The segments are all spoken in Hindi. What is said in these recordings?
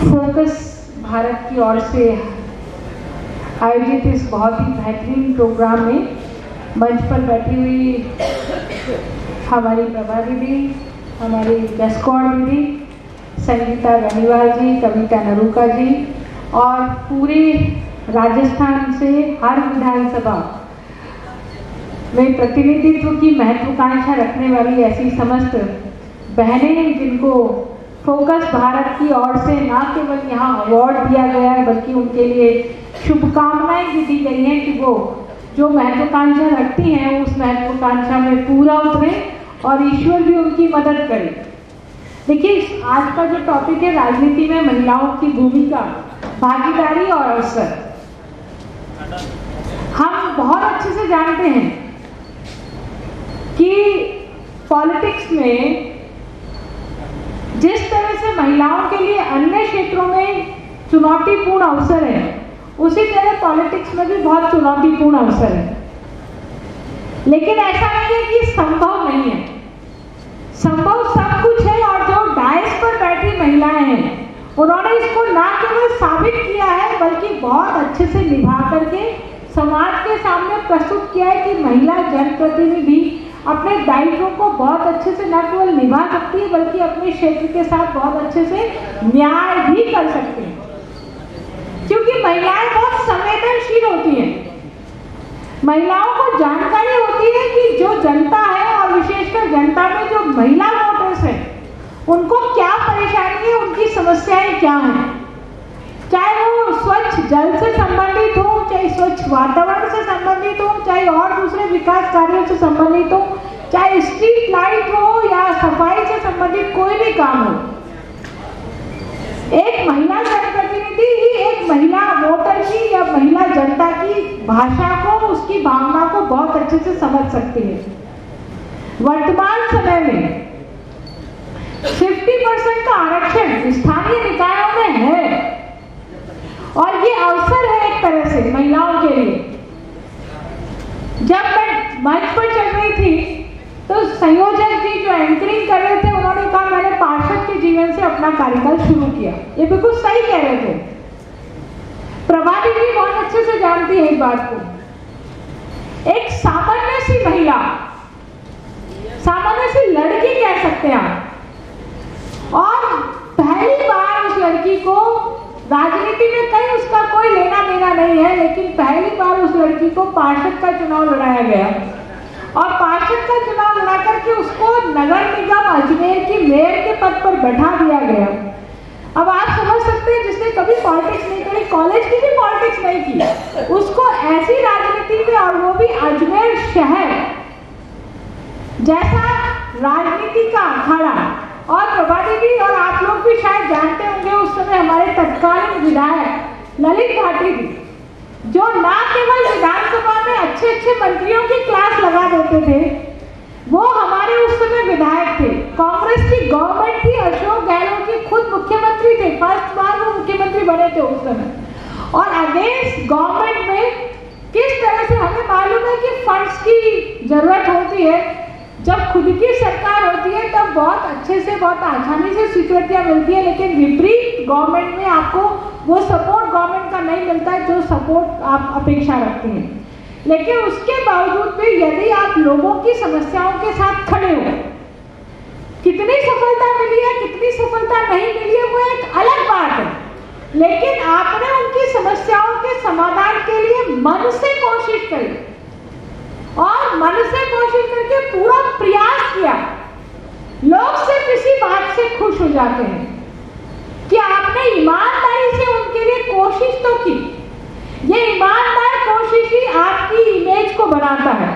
फोकस भारत की ओर से आयोजित इस बहुत ही बेहतरीन प्रोग्राम में मंच पर बैठी हुई हमारी प्रभा दीदी, हमारी जसकौर दीदी, संगीता गनीवाल जी, कविता नरूका जी और पूरे राजस्थान से हर विधानसभा में प्रतिनिधित्व की महत्वाकांक्षा रखने वाली ऐसी समस्त बहनें जिनको फोकस भारत की ओर से न केवल यहाँ अवार्ड दिया गया है बल्कि उनके लिए शुभकामनाएं भी दी गई हैं कि वो जो महत्वाकांक्षा रखती हैं उस महत्वाकांक्षा में पूरा उतरे और ईश्वर भी उनकी मदद करे। देखिए, आज का जो टॉपिक है राजनीति में महिलाओं की भूमिका, भागीदारी और अवसर। हम बहुत अच्छे से जानते हैं कि पॉलिटिक्स में जिस तरह से महिलाओं के लिए अन्य क्षेत्रों में चुनौतीपूर्ण अवसर है, उसी तरह पॉलिटिक्स में भी बहुत चुनौतीपूर्ण अवसर है। लेकिन ऐसा नहीं है कि संभव नहीं है, संभव सब कुछ है। और जो डायस पर बैठी महिलाएं हैं उन्होंने इसको ना केवल साबित किया है बल्कि बहुत अच्छे से निभा करके समाज के सामने प्रस्तुत किया है कि महिला जनप्रतिनिधि अपने दायित्वों को बहुत अच्छे से न केवल निभा सकती है बल्कि अपने क्षेत्र के साथ बहुत अच्छे से न्याय भी कर सकती है, क्योंकि महिलाएं बहुत संवेदनशील होती हैं। महिलाओं को जानकारी होती है कि जो जनता है और विशेषकर जनता में जो महिला वोटर्स हैं उनको क्या परेशानी है, उनकी समस्याएं क्या हैं, चाहे वो स्वच्छ जल से संबंधित हो, चाहे स्वच्छ वातावरण से संबंधित हो, चाहे और दूसरे विकास कार्यों से संबंधित हो, चाहे स्ट्रीट लाइट हो या सफाई से संबंधित कोई भी काम हो। एक महिला जनप्रतिनिधि ही एक महिला वोटर की या महिला जनता की भाषा को, उसकी भावना को बहुत अच्छे से समझ सकती है। वर्तमान समय में 50% का आरक्षण स्थानीय निकायों में है और ये अवसर है एक तरह से महिलाओं के लिए। जब मैं मंच पर चल रही थी तो संयोजक जी जो एंकरिंग कर रहे थे उन्होंने कहा मैंने पार्षद के जीवन से अपना कार्यकाल शुरू किया। ये बिल्कुल सही कह रहे थे। प्रभा दीदी बहुत अच्छे से जानती है इस बात को। एक सामान्य सी महिला, सामान्य सी लड़की कह सकते हैं आप, और पहली बार उस लड़की को राजनीति में कहीं उसका कोई लेना देना नहीं है, लेकिन पहली बार उस लड़की को पार्षद का चुनाव लड़ाया गया और पार्षद का चुनाव लड़ा करके उसको नगर निगम अजमेर की मेयर के पद पर बैठा दिया गया। अब आप समझ सकते हैं जिसने कभी पॉलिटिक्स नहीं करी, कॉलेज की भी पॉलिटिक्स नहीं की, उसको ऐसी राजनीति में, और वो भी अजमेर शहर जैसा राजनीति का अखाड़ा। और प्रभा दीदी और आप लोग भी शायद जानते होंगे उस समय हमारे तत्कालीन विधायक ललित भाटी जी, जो ना केवल विधानसभा में अच्छे अच्छे मंत्रियों की क्लास लगा देते थे, वो हमारे उस समय विधायक थे। कांग्रेस की गवर्नमेंट थी, अशोक गहलोत जी खुद मुख्यमंत्री थे, फर्स्ट बार वो मुख्यमंत्री बने थे उस समय। और अगेंस्ट गवर्नमेंट में किस तरह से हमें मालूम है कि फंड्स की जरूरत होती है। जब खुद की सरकार होती है तब बहुत अच्छे से, बहुत आसानी से स्वीकृतियां मिलती है, लेकिन विपरीत गवर्नमेंट में आपको वो सपोर्ट गवर्नमेंट का नहीं मिलता है जो सपोर्ट आप अपेक्षा रखते हैं। लेकिन उसके बावजूद भी यदि आप लोगों की समस्याओं के साथ खड़े हो, कितनी सफलता मिली है कितनी सफलता नहीं मिली है वो एक अलग बात है, लेकिन आपने उनकी समस्याओं के समाधान के लिए मन से कोशिश करी और मन से कोशिश करके पूरा प्रयास किया। लोग सिर्फ इसी बात से खुश हो जाते हैं कि आपने ईमानदारी से उनके लिए कोशिश तो की। ये ईमानदार कोशिश ही आपकी इमेज को बनाता है,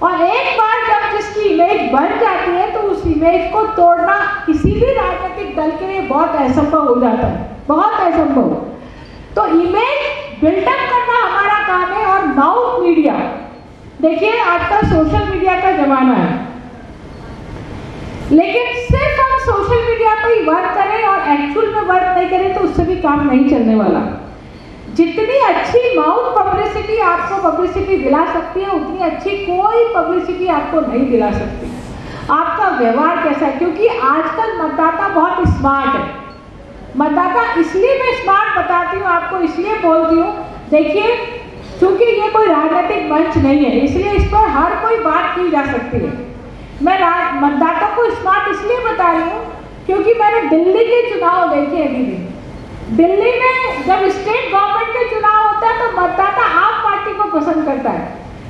और एक बार जब जिसकी इमेज बन जाती है तो उस इमेज को तोड़ना किसी भी राजनीतिक दल के लिए बहुत असंभव हो जाता है, बहुत असंभव। तो इमेज बिल्डअप करना हमारा काम है। और माउथ मीडिया, देखिए आजकल सोशल मीडिया का जमाना है, लेकिन सिर्फ हम सोशल मीडिया पर ही वर्क करें और एक्चुअल में वर्क नहीं करें तो उससे भी काम नहीं चलने वाला। जितनी अच्छी माउथ पब्लिसिटी आपको पब्लिसिटी दिला सकती है, उतनी अच्छी कोई पब्लिसिटी आपको नहीं दिला सकती। आपका व्यवहार कैसा है, क्योंकि आजकल मतदाता बहुत स्मार्ट है। मतदाता इसलिए मैं स्मार्ट बताती हूँ आपको, इसलिए बोलती हूँ, देखिए क्योंकि ये कोई राजनीतिक मंच नहीं है, इसलिए इस पर हर कोई बात की जा सकती है। मैं मतदाता को स्मार्ट इसलिए बता रही हूँ क्योंकि मैंने दिल्ली के चुनाव देखे अभी दिन। दिल्ली में जब स्टेट गवर्नमेंट के चुनाव होता है तो मतदाता आप पार्टी को पसंद करता है,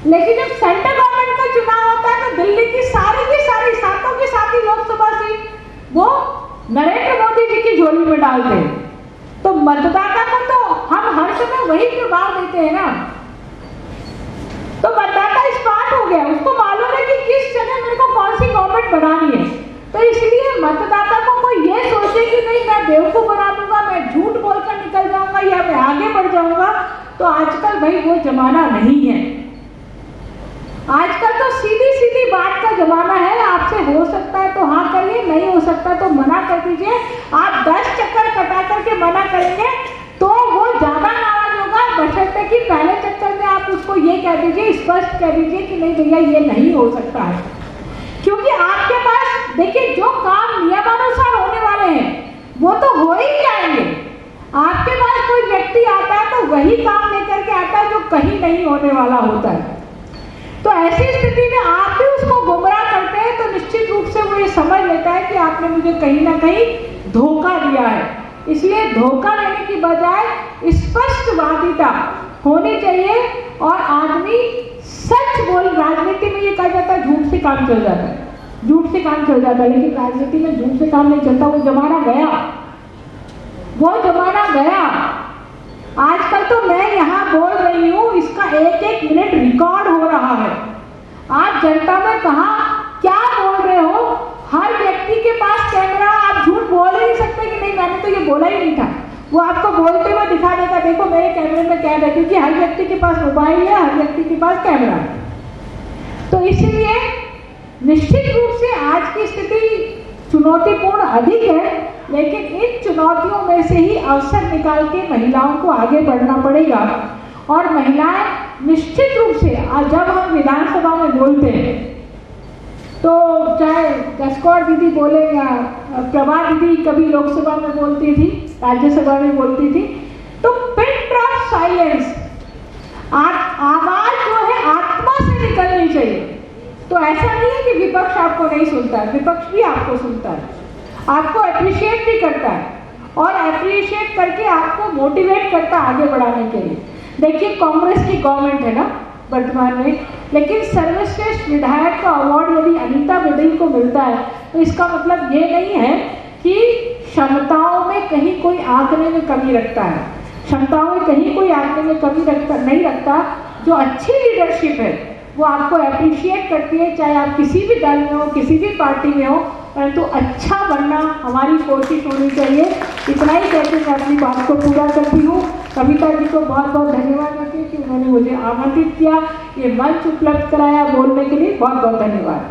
लेकिन जब सेंट्रल गवर्नमेंट का चुनाव होता है तो दिल्ली की सारी सातों की साथी लोकसभा सीट वो नरेंद्र मोदी जी की झोली में डालते हैं। तो मतदाता को तो हम हर समय वही प्रभाव देते हैं ना। तो मतदाता स्मार्ट हो गया, उसको मालूम है कि किस जगह मेरे को कौन सी गवर्नमेंट बनानी है। तो इसलिए मतदाता को कोई ये सोचे कि नहीं मैं बेवकूफ बना दूंगा, मैं झूठ बोलकर निकल जाऊंगा या मैं आगे बढ़ जाऊंगा, तो आजकल भाई वो जमाना नहीं है। आजकल तो सीधी सीधी बात का जमाना है। आपसे हो सकता है तो हाँ करिए, नहीं हो सकता तो मना कर दीजिए। आप 10 चक्कर कटा करके मना करेंगे तो वो ज्यादा नाराज होगा, बशर्ते कि पहले चक्कर में आप उसको ये कह दीजिए, स्पष्ट कह दीजिए कि नहीं भैया ये नहीं हो सकता है। क्योंकि आपके पास देखिए जो काम नियमानुसार होने वाले हैं वो तो हो ही जाएंगे। आपके पास कोई व्यक्ति आता है तो वही काम लेकर के आता है जो कहीं नहीं होने वाला होता है। तो ऐसी स्थिति में आप भी उसको गुमराह करते हैं तो निश्चित रूप से वो ये समझ लेता है कि आपने मुझे कहीं ना कहीं धोखा दिया है। इसलिए धोखा देने की बजाय स्पष्टवादिता होनी चाहिए और आदमी सच बोल। राजनीति में ये कहा जाता है झूठ से काम चल जाता है, झूठ से काम चल जाता है, लेकिन राजनीति में झूठ से काम नहीं चलता। वो जमाना गया, वो जमाना गया। आजकल तो मैं यहाँ बोल रही हूँ, इसका एक एक मिनट रिकॉर्ड हो रहा है। आप जनता में कहाँ क्या बोल रहे हो, हर व्यक्ति के पास कैमरा, आप झूठ बोल ही नहीं सकते कि नहीं मैंने तो ये बोला ही नहीं था। वो आपको बोलते हुए दिखा देगा, देखो मेरे कैमरे में कैद है, क्योंकि हर व्यक्ति के पास मोबाइल है, हर व्यक्ति के पास कैमरा है। तो इसलिए निश्चित रूप से आज की स्थिति चुनौतीपूर्ण अधिक है, लेकिन इन चुनौतियों में से ही अवसर निकाल के महिलाओं को आगे बढ़ना पड़ेगा। और महिलाएं निश्चित रूप से जब हम विधानसभा में बोलते हैं तो चाहे गस्कौर दीदी बोले या प्रभा दीदी कभी लोकसभा में बोलती थी, राज्यसभा में बोलती थी, तो पिन ड्रॉप साइलेंस, आवाज जो है आत्मा से निकलनी चाहिए। तो ऐसा नहीं है कि विपक्ष आपको नहीं सुनता है, विपक्ष भी आपको सुनता है, आपको अप्रिशिएट भी करता है और अप्रिशिएट करके आपको मोटिवेट करता है आगे बढ़ाने के लिए। देखिए कांग्रेस की गवर्नमेंट है ना वर्तमान में, लेकिन सर्वश्रेष्ठ विधायक का अवार्ड यदि अनीता बडील को मिलता है तो इसका मतलब ये नहीं है कि क्षमताओं में कहीं कोई आंकने में कमी रखता है, क्षमताओं में कहीं कोई आंकने में कमी नहीं रखता। जो अच्छी लीडरशिप है वो आपको अप्रिशिएट करती है, चाहे आप किसी भी दल में हो, किसी भी पार्टी में हो, परंतु अच्छा बनना हमारी कोशिश होनी चाहिए। इतना ही कहते मैं अपनी बात को पूरा करती हूँ। कविता जी को बहुत बहुत धन्यवाद देती हूँ कि उन्होंने मुझे आमंत्रित किया, ये मंच उपलब्ध कराया बोलने के लिए। बहुत बहुत धन्यवाद।